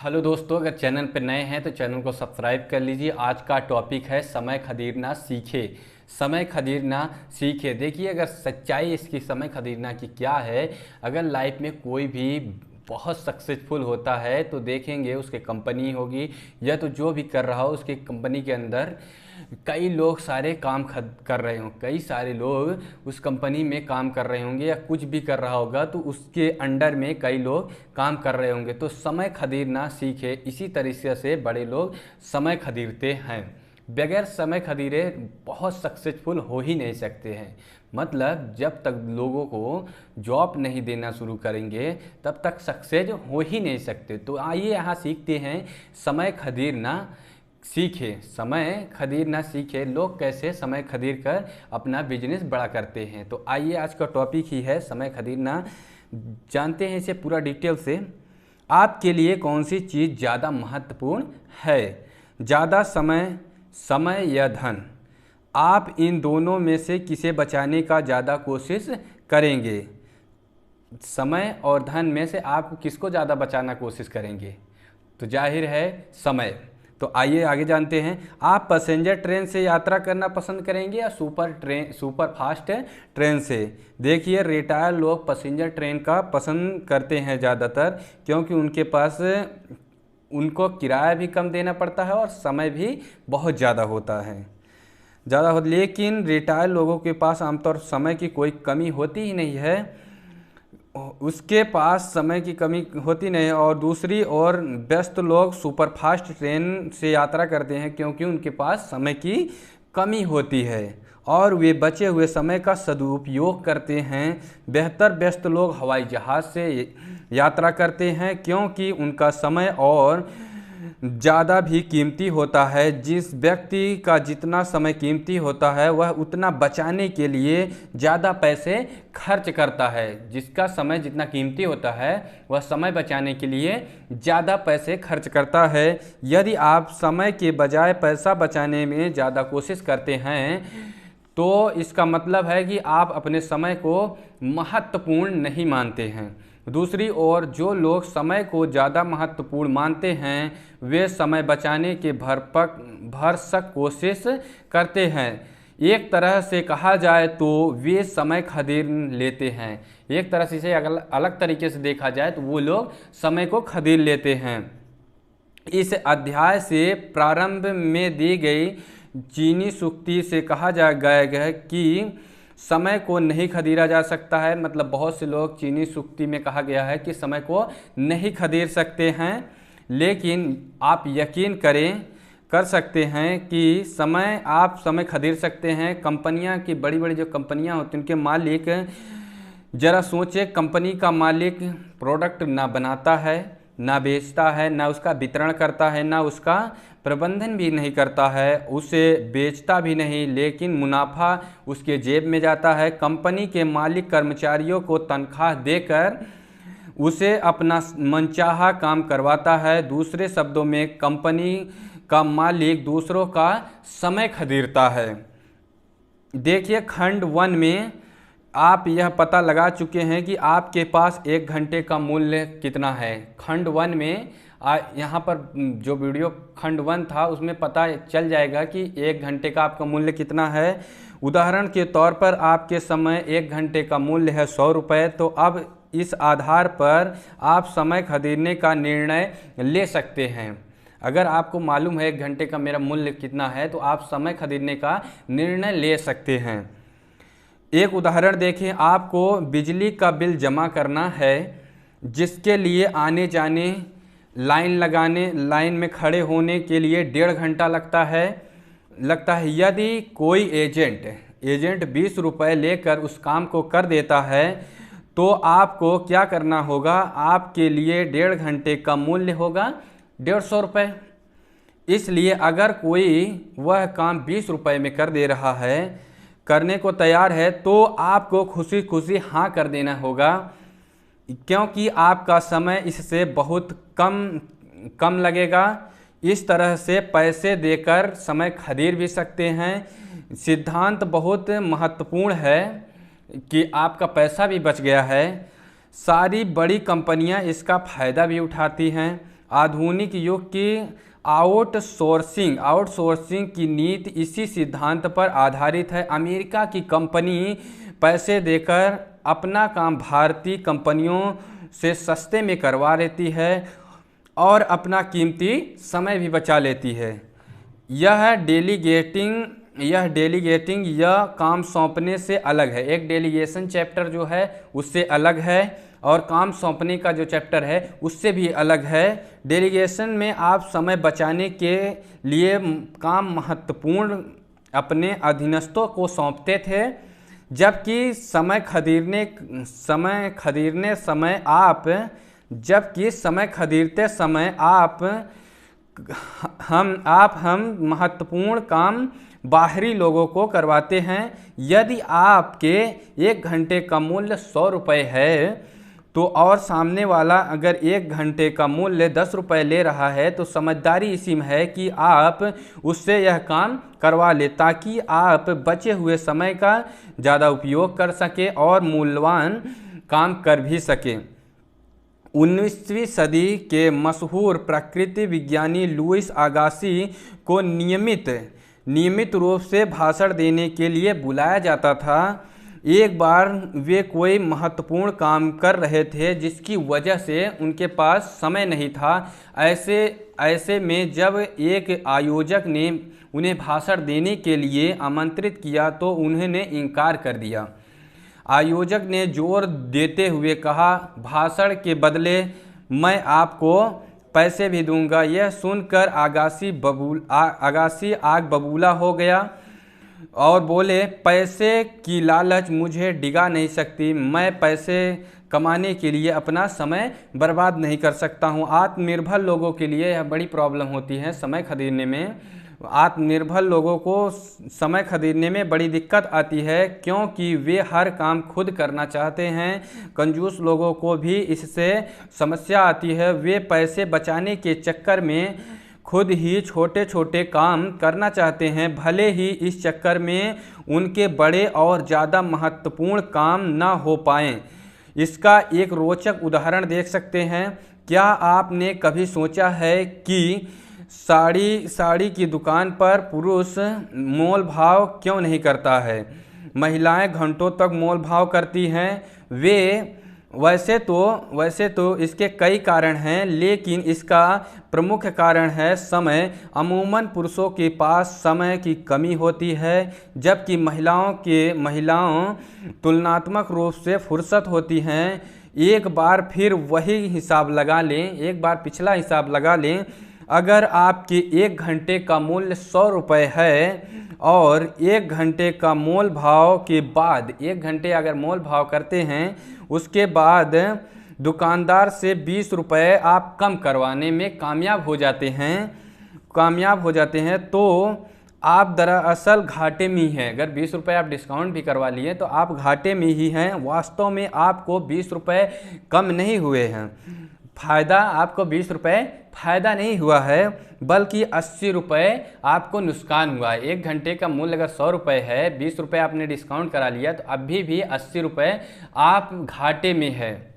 Hello दोस्तों, अगर channel पर नए हैं तो चैनल को सब्सक्राइब कर लीजिए। आज का टॉपिक है समय खरीदना सीखे। समय खरीदना सीखे। देखिए, अगर सच्चाई इसकी समय खरीदना की क्या है, अगर लाइफ में कोई भी बहुत सक्सेसफुल होता है तो देखेंगे उसके कंपनी होगी या तो जो भी कर रहा हो उसके कंपनी के अंदर कई लोग सारे काम कर रहे हों, कई सारे लोग उस कंपनी में काम कर रहे होंगे या कुछ भी कर रहा होगा तो उसके अंडर में कई लोग काम कर रहे होंगे। तो समय खरीदना सीखे। इसी तरीके से बड़े लोग समय खरीदते हैं। बगैर समय खरीदे बहुत सक्सेसफुल हो ही नहीं सकते हैं। मतलब जब तक लोगों को जॉब नहीं देना शुरू करेंगे तब तक सक्सेस हो ही नहीं सकते। तो आइए यहाँ सीखते हैं समय खरीदना सीखे। समय खरीदना सीखे। लोग कैसे समय खरीद कर अपना बिजनेस बड़ा करते हैं। तो आइए, आज का टॉपिक ही है समय खरीदना। जानते हैं इसे पूरा डिटेल से। आपके लिए कौन सी चीज़ ज़्यादा महत्वपूर्ण है? ज़्यादा समय, समय या धन? आप इन दोनों में से किसे बचाने का ज़्यादा कोशिश करेंगे? समय और धन में से आप किसको ज़्यादा बचाना कोशिश करेंगे? तो जाहिर है समय। तो आइए आगे जानते हैं। आप पैसेंजर ट्रेन से यात्रा करना पसंद करेंगे या सुपर फास्ट ट्रेन से? देखिए, रिटायर लोग पैसेंजर ट्रेन का पसंद करते हैं ज़्यादातर, क्योंकि उनके पास उनको किराया भी कम देना पड़ता है और समय भी बहुत ज़्यादा होता है। लेकिन रिटायर लोगों के पास आमतौर समय की कोई कमी होती ही नहीं है। उसके पास समय की कमी होती नहीं है। और दूसरी ओर व्यस्त लोग सुपरफास्ट ट्रेन से यात्रा करते हैं क्योंकि उनके पास समय की कमी होती है और वे बचे हुए समय का सदुपयोग करते हैं। बेहतर व्यस्त लोग हवाई जहाज़ से यात्रा करते हैं क्योंकि उनका समय और ज़्यादा भी कीमती होता है। जिस व्यक्ति का जितना समय कीमती होता है वह उतना बचाने के लिए ज़्यादा पैसे खर्च करता है। जिसका समय जितना कीमती होता है वह समय बचाने के लिए ज़्यादा पैसे खर्च करता है। यदि आप समय के बजाय पैसा बचाने में ज़्यादा कोशिश करते हैं तो इसका मतलब है कि आप अपने समय को महत्वपूर्ण नहीं मानते हैं। दूसरी ओर जो लोग समय को ज़्यादा महत्वपूर्ण मानते हैं वे समय बचाने के भरसक कोशिश करते हैं। एक तरह से कहा जाए तो वे समय खरीद लेते हैं। एक तरह से इसे अलग तरीके से देखा जाए तो वो लोग समय को खरीद लेते हैं। इस अध्याय से प्रारंभ में दी गई चीनी सूक्ति से कहा गया है कि समय को नहीं खरीदा जा सकता है। मतलब बहुत से लोग चीनी सूक्ति में कहा गया है कि समय को नहीं खरीद सकते हैं, लेकिन आप यकीन कर सकते हैं कि आप समय खरीद सकते हैं। कंपनियां की बड़ी बड़ी जो कंपनियां होती हैं उनके मालिक, ज़रा सोचे, कंपनी का मालिक प्रोडक्ट ना बनाता है, ना बेचता है, ना उसका वितरण करता है, ना उसका प्रबंधन भी नहीं करता है, उसे बेचता भी नहीं, लेकिन मुनाफा उसके जेब में जाता है। कंपनी के मालिक कर्मचारियों को तनख्वाह देकर उसे अपना मनचाहा काम करवाता है। दूसरे शब्दों में कंपनी का मालिक दूसरों का समय खरीदता है। देखिए, खंड 1 में आप यह पता लगा चुके हैं कि आपके पास 1 घंटे का मूल्य कितना है। खंड 1 में यहाँ पर जो वीडियो खंड 1 था उसमें पता चल जाएगा कि 1 घंटे का आपका मूल्य कितना है। उदाहरण के तौर पर आपके समय 1 घंटे का मूल्य है 100 रुपये। तो अब इस आधार पर आप समय खरीदने का निर्णय ले सकते हैं। अगर आपको मालूम है 1 घंटे का मेरा मूल्य कितना है तो आप समय खरीदने का निर्णय ले सकते हैं। एक उदाहरण देखें। आपको बिजली का बिल जमा करना है जिसके लिए आने जाने, लाइन में खड़े होने के लिए 1.5 घंटा लगता है। यदि कोई एजेंट 20 रुपये लेकर उस काम को कर देता है तो आपको क्या करना होगा? आपके लिए 1.5 घंटे का मूल्य होगा 150 रुपये। इसलिए अगर कोई वह काम 20 रुपये में कर दे रहा है, करने को तैयार है, तो आपको खुशी खुशी हाँ कर देना होगा, क्योंकि आपका समय इससे बहुत कम लगेगा। इस तरह से पैसे देकर समय खरीद भी सकते हैं। सिद्धांत बहुत महत्वपूर्ण है कि आपका पैसा भी बच गया है। सारी बड़ी कंपनियां इसका फ़ायदा भी उठाती हैं। आधुनिक युग की आउटसोर्सिंग की नीति इसी सिद्धांत पर आधारित है। अमेरिका की कंपनी पैसे देकर अपना काम भारतीय कंपनियों से सस्ते में करवा लेती है और अपना कीमती समय भी बचा लेती है। यह डेलीगेटिंग यह काम सौंपने से अलग है। एक डेलीगेशन चैप्टर जो है उससे अलग है और काम सौंपने का जो चैप्टर है उससे भी अलग है। डेलीगेशन में आप समय बचाने के लिए काम महत्वपूर्ण अपने अधीनस्थों को सौंपते थे, जबकि समय खरीदते समय हम महत्वपूर्ण काम बाहरी लोगों को करवाते हैं। यदि आपके 1 घंटे का मूल्य 100 रुपये है तो और सामने वाला अगर 1 घंटे का मूल्य 10 रुपये ले रहा है तो समझदारी इसी में है कि आप उससे यह काम करवा ले, ताकि आप बचे हुए समय का ज़्यादा उपयोग कर सके और मूल्यवान काम कर भी सके। 19वीं सदी के मशहूर प्रकृति विज्ञानी लुइस अगासी को नियमित रूप से भाषण देने के लिए बुलाया जाता था। एक बार वे कोई महत्वपूर्ण काम कर रहे थे जिसकी वजह से उनके पास समय नहीं था। ऐसे में जब एक आयोजक ने उन्हें भाषण देने के लिए आमंत्रित किया तो उन्होंने इनकार कर दिया। आयोजक ने जोर देते हुए कहा, भाषण के बदले मैं आपको पैसे भी दूंगा। यह सुनकर अगासी आग बबूला हो गया और बोले, पैसे की लालच मुझे डिगा नहीं सकती। मैं पैसे कमाने के लिए अपना समय बर्बाद नहीं कर सकता हूँ। आत्मनिर्भर लोगों के लिए यह बड़ी प्रॉब्लम होती है समय खरीदने में। आत्मनिर्भर लोगों को समय खरीदने में बड़ी दिक्कत आती है क्योंकि वे हर काम खुद करना चाहते हैं। कंजूस लोगों को भी इससे समस्या आती है। वे पैसे बचाने के चक्कर में खुद ही छोटे छोटे काम करना चाहते हैं, भले ही इस चक्कर में उनके बड़े और ज़्यादा महत्वपूर्ण काम ना हो पाएं। इसका एक रोचक उदाहरण देख सकते हैं। क्या आपने कभी सोचा है कि साड़ी की दुकान पर पुरुष मोल भाव क्यों नहीं करता है? महिलाएं घंटों तक मोल भाव करती हैं। वैसे तो इसके कई कारण हैं, लेकिन इसका प्रमुख कारण है समय। अमूमन पुरुषों के पास समय की कमी होती है, जबकि महिलाओं तुलनात्मक रूप से फुर्सत होती हैं। एक बार पिछला हिसाब लगा लें। अगर आपके 1 घंटे का मूल्य 100 रुपये है और 1 घंटे का मोल भाव के बाद 1 घंटे अगर मोल भाव करते हैं, उसके बाद दुकानदार से 20 रुपये आप कम करवाने में कामयाब हो जाते हैं तो आप दरअसल घाटे में ही हैं। अगर 20 रुपये आप डिस्काउंट भी करवा लिए तो आप घाटे में ही हैं। वास्तव में आपको 20 रुपये कम नहीं हुए हैं। आपको 20 रुपये फ़ायदा नहीं हुआ है, बल्कि 80 रुपये आपको नुकसान हुआ है। 1 घंटे का मूल्य अगर 100 रुपये है, 20 रुपये आपने डिस्काउंट करा लिया तो अभी भी 80 रुपये आप घाटे में है।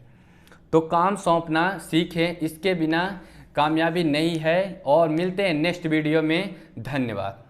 तो काम सौंपना सीखें, इसके बिना कामयाबी नहीं है। और मिलते हैं नेक्स्ट वीडियो में। धन्यवाद।